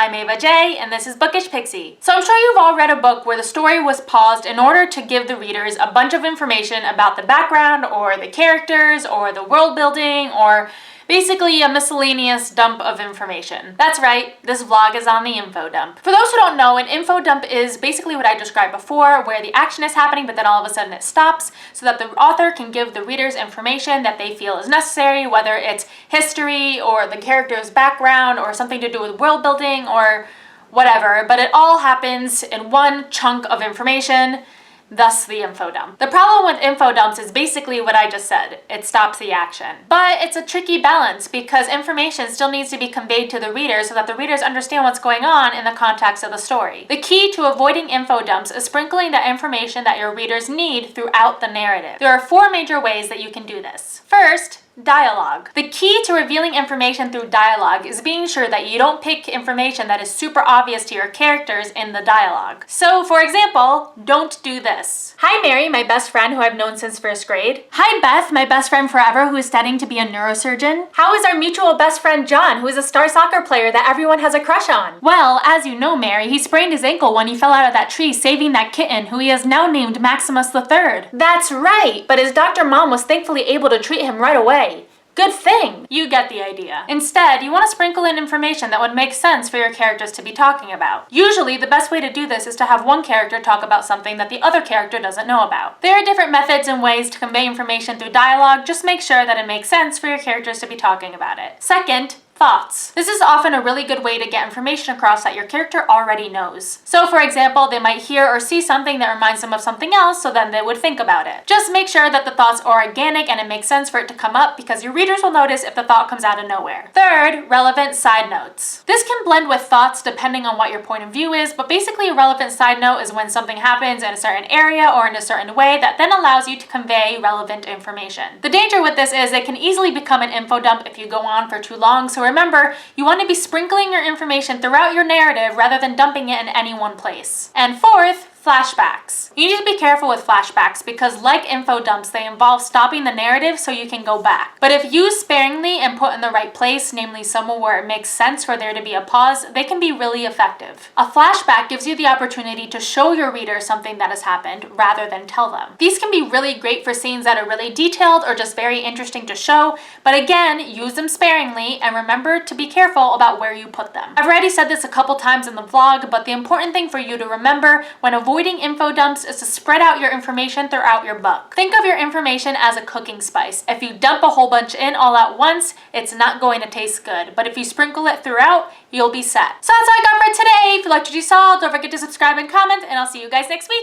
I'm Ava J, and this is Bookish Pixie. So I'm sure you've all read a book where the story was paused in order to give the readers a bunch of information about the background or the characters or the world building or basically a miscellaneous dump of information. That's right, this vlog is on the info dump. For those who don't know, an info dump is basically what I described before, where the action is happening but then all of a sudden it stops so that the author can give the readers information that they feel is necessary, whether it's history or the character's background or something to do with world building or whatever, but it all happens in one chunk of information. Thus the info dump. The problem with info dumps is basically what I just said. It stops the action. But it's a tricky balance because information still needs to be conveyed to the reader so that the readers understand what's going on in the context of the story. The key to avoiding info dumps is sprinkling the information that your readers need throughout the narrative. There are 4 major ways that you can do this. First, dialogue. The key to revealing information through dialogue is being sure that you don't pick information that is super obvious to your characters in the dialogue. So, for example, don't do this. Hi Mary, my best friend who I've known since 1st grade. Hi Beth, my best friend forever who is studying to be a neurosurgeon. How is our mutual best friend John, who is a star soccer player that everyone has a crush on? Well, as you know Mary, he sprained his ankle when he fell out of that tree saving that kitten who he has now named Maximus III. That's right, but his doctor mom was thankfully able to treat him right away. Good thing! You get the idea. Instead, you want to sprinkle in information that would make sense for your characters to be talking about. Usually, the best way to do this is to have one character talk about something that the other character doesn't know about. There are different methods and ways to convey information through dialogue, just make sure that it makes sense for your characters to be talking about it. Second, thoughts. This is often a really good way to get information across that your character already knows. So for example, they might hear or see something that reminds them of something else, so then they would think about it. Just make sure that the thoughts are organic and it makes sense for it to come up because your readers will notice if the thought comes out of nowhere. Third, relevant side notes. This can blend with thoughts depending on what your point of view is, but basically a relevant side note is when something happens in a certain area or in a certain way that then allows you to convey relevant information. The danger with this is it can easily become an info dump if you go on for too long, so remember, you want to be sprinkling your information throughout your narrative rather than dumping it in any one place. And fourth, flashbacks. You need to be careful with flashbacks because like info dumps, they involve stopping the narrative so you can go back. But if used sparingly and put in the right place, namely somewhere where it makes sense for there to be a pause, they can be really effective. A flashback gives you the opportunity to show your reader something that has happened rather than tell them. These can be really great for scenes that are really detailed or just very interesting to show, but again, use them sparingly and remember to be careful about where you put them. I've already said this a couple times in the vlog, but the important thing for you to remember when avoiding info dumps is to spread out your information throughout your book. Think of your information as a cooking spice. If you dump a whole bunch in all at once, it's not going to taste good. But if you sprinkle it throughout, you'll be set. So that's all I got for today. If you liked what you saw, don't forget to subscribe and comment, and I'll see you guys next week.